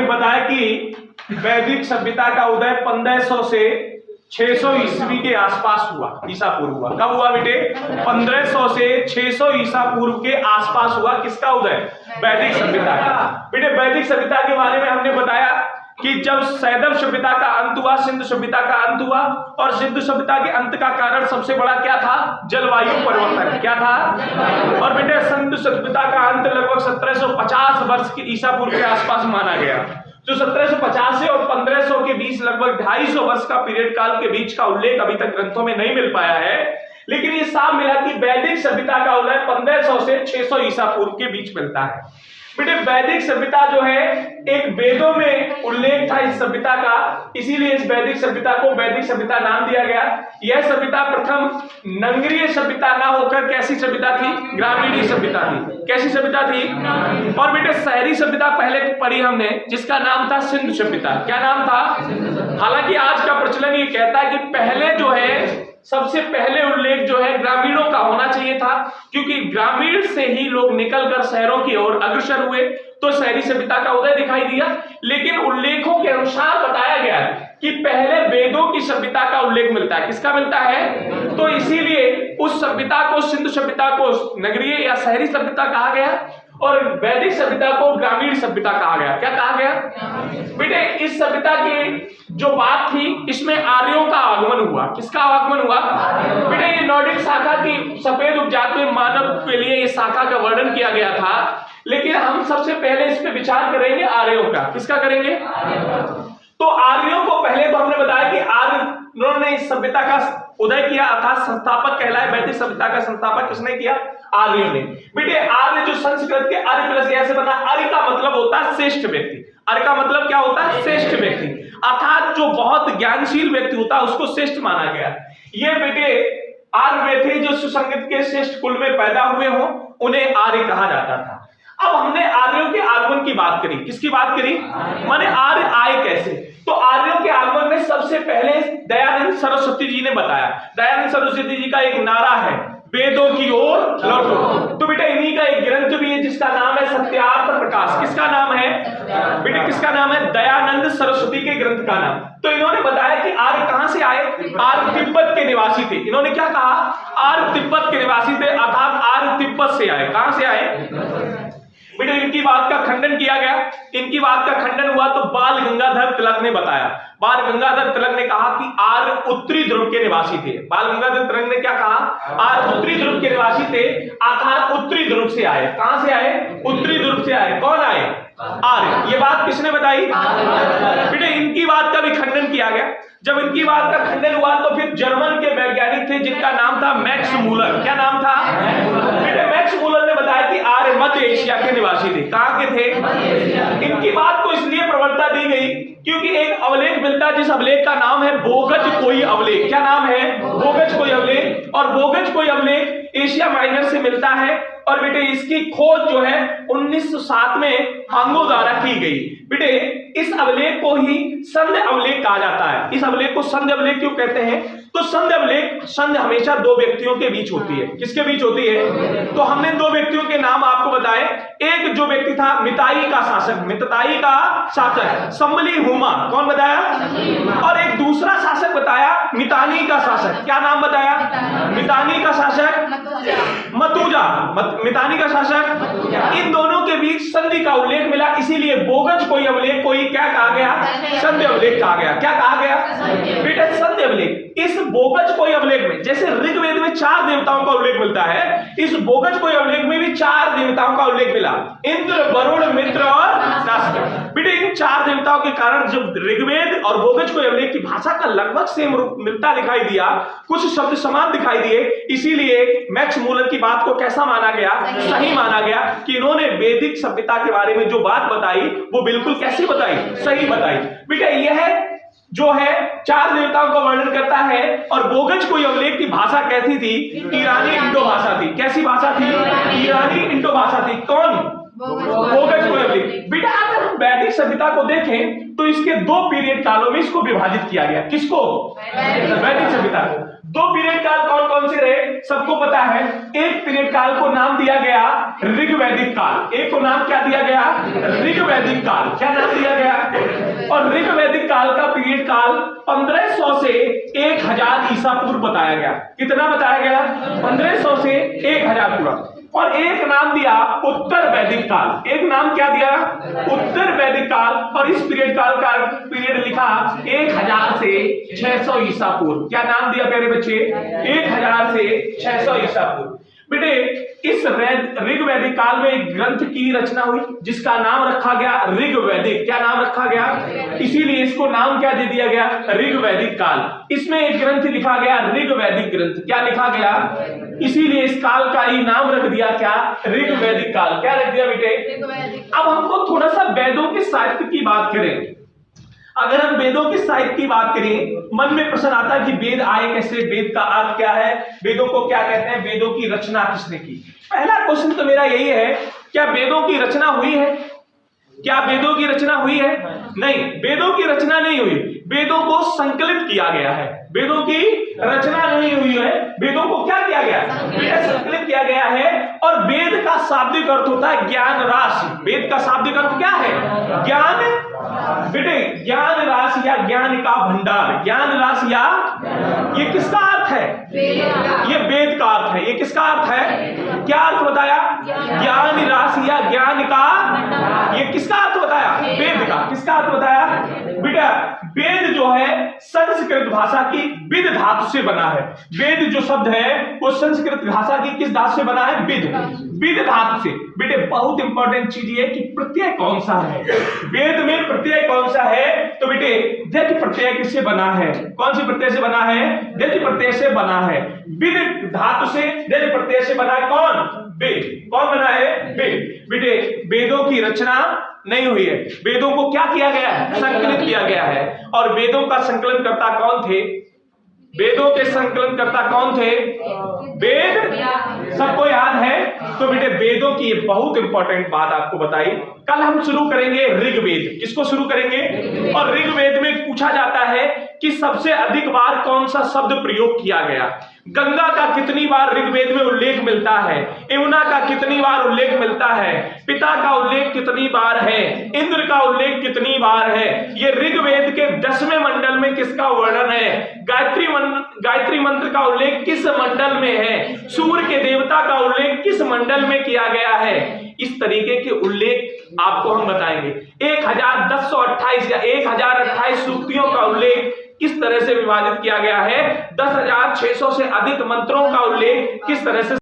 बताया कि वैदिक सभ्यता का उदय 1500 से 600 ईस्वी के आसपास हुआ, ईसा पूर्व हुआ। कब हुआ बेटे? 1500 से 600 ईसा पूर्व के आसपास हुआ। किसका उदय? वैदिक सभ्यता का। बेटे वैदिक सभ्यता के बारे में हमने बताया कि जब सैंधव सभ्यता का अंत हुआ, सिंधु सभ्यता का अंत हुआ, और सिंधु सभ्यता के अंत का कारण सबसे बड़ा क्या था? जलवायु परिवर्तन। क्या था? और बेटे सिंधु सभ्यता का अंत लगभग 1750 वर्ष की ईसा पूर्व के आसपास माना गया। जो 1750 से और 1500 के बीच लगभग 250 वर्ष का पीरियड काल के बीच का उल्लेख अभी तक ग्रंथों में नहीं मिल पाया है, लेकिन ये साफ मिला कि वैदिक सभ्यता का उल्लेख 1500 से 600 ईसा पूर्व के बीच मिलता है। बेटे वैदिक सभ्यता जो है एक वेदों में उल्लेख था इस सभ्यता का, इसीलिए इस वैदिक सभ्यता को वैदिक सभ्यता नाम दिया गया। यह सभ्यता प्रथम नगरीय सभ्यता ना होकर कैसी सभ्यता थी? ग्रामीण सभ्यता थी। कैसी सभ्यता थी? और बेटे शहरी सभ्यता पहले पढ़ी हमने, जिसका नाम था सिंधु सभ्यता। क्या नाम था? हालांकि आज का प्रचलन ये कहता है कि पहले जो है सबसे पहले उल्लेख जो है ग्रामीणों का होना चाहिए था, क्योंकि ग्रामीण से ही लोग निकलकर शहरों की ओर अग्रसर हुए, तो शहरी सभ्यता का उदय दिखाई दिया। लेकिन उल्लेखों के अनुसार बताया गया कि पहले वेदों की सभ्यता का उल्लेख मिलता है। किसका मिलता है? तो इसीलिए उस सभ्यता को, सिंधु सभ्यता को नगरीय या शहरी सभ्यता कहा गया, और वैदिक सभ्यता को ग्रामीण सभ्यता कहा गया। क्या कहा गया? बेटे इस सभ्यता की जो बात थी, इसमें आर्यों का आगमन हुआ। किसका आगमन हुआ? बेटे ये नॉर्डिक शाखा की सफेद उपजातीय मानव के लिए ये शाखा का वर्णन किया गया था, लेकिन हम सबसे पहले इस पे विचार करेंगे आर्यों का। किसका करेंगे? तो आर्यों को पहले तो हमने बताया कि आर्यों ने इस सभ्यता का उदय किया, अर्थात संस्थापक कहलाए। वैदिक सभ्यता का संस्थापक किसने किया? आर्यों ने। बेटे आर्य जो संस्कृत के अर्य प्लस या से बना, अर्य का मतलब होता है श्रेष्ठ व्यक्ति। अर्य का मतलब क्या होता है? श्रेष्ठ व्यक्ति, अर्थात जो बहुत ज्ञानशील व्यक्ति होता है उसको श्रेष्ठ माना गया। ये बेटे आर्य वे थे जो सुसंगत के श्रेष्ठ कुल में पैदा हुए हों, उन्हें आर्य कहा जाता था। अब हमने आर्यों के आगमन की बात करी। किसकी बात करी? माने आर्य आए कैसे? तो आर्यों के आगमन में सबसे पहले दयानंद सरस्वती जी ने बताया। दयानंद सरस्वती जी का एक नारा है, वेदों की ओर लौटो। तो बेटा इन्हीं का एक ग्रंथ भी है जिसका नाम है सत्यार्थ प्रकाश। किसका नाम है? बेटे किसका नाम है? दयानंद सरस्वती के ग्रंथ का नाम। तो इन्होंने बताया कि आर्य कहां से आए? आर्य तिब्बत के निवासी थे। इन्होंने क्या कहा? आर्य तिब्बत के निवासी थे, अर्थात आर्य तिब्बत से आए। कहां से आए? बेटे इनकी बात का खंडन किया गया। इनकी बात का खंडन हुआ तो बाल गंगाधर तिलक ने बताया। बाल गंगाधर तिलक ने कहा कि आर्य उत्तरी ध्रुव के निवासी थे। बाल गंगाधर तिलक ने क्या कहा? आर्य उत्तरी ध्रुव के निवासी थे, अर्थात उत्तरी ध्रुव से आए। कहां से आए? उत्तरी ध्रुव से आए। कौन आए? आर्य। ये बात किसने बताई? बेटे इनकी बात का भी खंडन किया गया। जब इनकी बात का खंडन हुआ तो फिर जर्मन के वैज्ञानिक थे जिनका नाम था मैक्स मूलर। क्या नाम था? बेटे मैक्स मूलर ने बताया कि आर्य मध्य एशिया के निवासी थे। कहां के थे? इनकी बात को इसलिए प्रबलता दी गई क्योंकि एक अवलेख मिलता जिस अवलेख का नाम है बोगज कोई अवलेख। क्या नाम है? बोगज कोई अवलेख। और बोगज कोई अवलेख एशिया माइनर से मिलता है, और बेटे इसकी खोज जो है 1907 में हांगो द्वारा की गई। बेटे इस अवलेख को ही संध्य अवलेख कहा जाता है। इस अवलेख को संध्य अवलेख क्यों कहते हैं? तो संध्य अवलेख, संध्य हमेशा दो व्यक्तियों के बीच होती है। किसके बीच होती है? तो हमने दो व्यक्तियों के नाम आपको बताए। एक जो व्यक्ति था मिताई का शासक, मिताई का शासक संबली हुमा। कौन बताया? और एक दूसरा शासक बताया मितानी का शासक। क्या नाम बताया? मितानी का शासक मतुजा। मितानी का शासक। इन दोनों के बीच संधि का उल्लेख मिला, इसीलिए बोगज कोई अवलेख कोई क्या कहा गया? संधि अवलेख कहा गया। क्या कहा गया? बेटा संधि अवलेख। इस बोगज कोई अवलेख में, जैसे ऋग्वेद में 4 देवताओं का उल्लेख मिलता है, इस बोगज कोई अवलेख में भी 4 देवताओं का उल्लेख मिला, इंद्र, वरुण, मित्र और नास्तिक। बेटे इन 4 देवताओं के कारण जब ऋग्वेद और बोगज कोई अवलेख की भाषा का लगभग सेम रूप मिलता दिखाई दिया, कुछ शब्द समान दिखाई दिए, इसीलिए मैक्स मूलर की बात को कैसा माना गया? सही माना गया कि इन्होंने वैदिक सभ्यता के बारे में जो बात बताई वो बिल्कुल कैसी बताई? सही बताई। बेटा यह जो है 4 देवताओं का वर्णन करता है, और बोगज कोई अवलेख की भाषा कैसी थी? ईरानी इंडो भाषा थी। कैसी भाषा थी? ईरानी इंडो भाषा थी। कौन? बोगज कोई अवलेख। बेटा अगर हम वैदिक सभ्यता को देखें तो इसके 2 पीरियड कालों में इसको विभाजित किया गया। किसको? वैदिक सभ्यता को। 2 पीरियड काल कौन कौन से रहे? सबको पता है। एक पीरियड काल को नाम दिया गया ऋग्वैदिक काल। एक को नाम क्या दिया गया? ऋग्वैदिक काल। क्या नाम दिया गया? 1500 से 1000 ईसा पूर्व बताया गया। कितना बताया गया? 1500 से 1000 पूर्व। और एक नाम दिया उत्तर वैदिक काल। एक नाम क्या दिया? उत्तर वैदिक काल। और इस पीरियड काल का पीरियड लिखा 1000 से 600 ईसा पूर्व। क्या नाम दिया प्यारे बच्चे? 1000 से 600 ईसा पूर्व। बेटे इस ऋग्वैदिक काल में एक ग्रंथ की रचना हुई जिसका नाम रखा गया ऋग्वैदिक। क्या नाम रखा गया? इसीलिए इसको नाम क्या दे दिया गया? ऋग्वैदिक काल। इसमें एक ग्रंथ लिखा गया ऋग्वैदिक ग्रंथ। क्या लिखा गया? इसीलिए इस काल का ही नाम रख दिया क्या? ऋग्वैदिक काल। क्या रख दिया बेटे? अब हमको थोड़ा सा वेदों के साहित्य की बात करें। अगर हम वेदों के साहित्य की बात करें, मन में प्रश्न आता है कि वेद आए कैसे, वेद का अर्थ क्या है, वेदों को क्या कहते हैं, वेदों की रचना किसने की? पहला क्वेश्चन तो मेरा यही है, क्या वेदों की रचना हुई है? क्या वेदों की रचना हुई है? नहीं, वेदों की रचना नहीं हुई। वेदों को संकलित किया गया है। वेदों की रचना नहीं हुई है, वेदों को क्या किया गया? संकलित किया गया है। और वेद का शाब्दिक अर्थ होता है ज्ञान राशि। वेद का शाब्दिक अर्थ क्या है? ज्ञान। बेटे ज्ञान राशि या ज्ञान का भंडार। ज्ञान राशि या, ये किसका अर्थ है? ये वेद का अर्थ है। ये किसका अर्थ है? क्या अर्थ बताया? ज्ञान राशि या ज्ञान का। ये किसका अर्थ बताया? वेद का। किसका अर्थ बताया? बेटा वेद जो है संस्कृत भाषा की विद धातु से बना है। वेद जो शब्द है वो संस्कृत भाषा की किस धातु से बना है? विद धातु से। बेटे बहुत इंपॉर्टेंट चीज ये कि प्रत्यय कौन सा है वेद में? प्रत्यय कौन सा है? तो बेटे दृढ़ प्रत्यय किससे बना है? कौन सी प्रत्यय से बना है? दृढ़ प्रत्यय से बना है। विद धातु से दृढ़ प्रत्यय से बना है। कौन? वेद। कौन बना है? वेद। बेटे वेदों की रचना नहीं हुई है, वेदों को क्या किया गया है? संकलित किया गया है। और वेदों का संकलन करता कौन थे? वेदों के संकलन करता कौन थे? वेद। सबको याद है? तो बेटे वेदों की बहुत इंपॉर्टेंट बात आपको बताई। कल हम शुरू करेंगे ऋग्वेद। किसको शुरू करेंगे? और ऋग्वेद में पूछा जाता है कि सबसे अधिक बार कौन सा शब्द प्रयोग किया गया। गंगा का कितनी बार ऋग्वेद में उल्लेख मिलता है? यमुना का कितनी बार उल्लेख मिलता है? पिता का उल्लेख कितनी बार है? इंद्र का उल्लेख कितनी बार है? ये ऋग्वेद के 10वें मंडल में किसका वर्णन है? गायत्री मंत्र का उल्लेख किस मंडल में है? सूर्य के देवता का उल्लेख किस मंडल में किया गया है? इस तरीके के उल्लेख आपको हम बताएंगे। 1128 या 1028 सूक्तियों का उल्लेख किस तरह से विभाजित किया गया है? 10,600 से अधिक मंत्रों का उल्लेख किस तरह से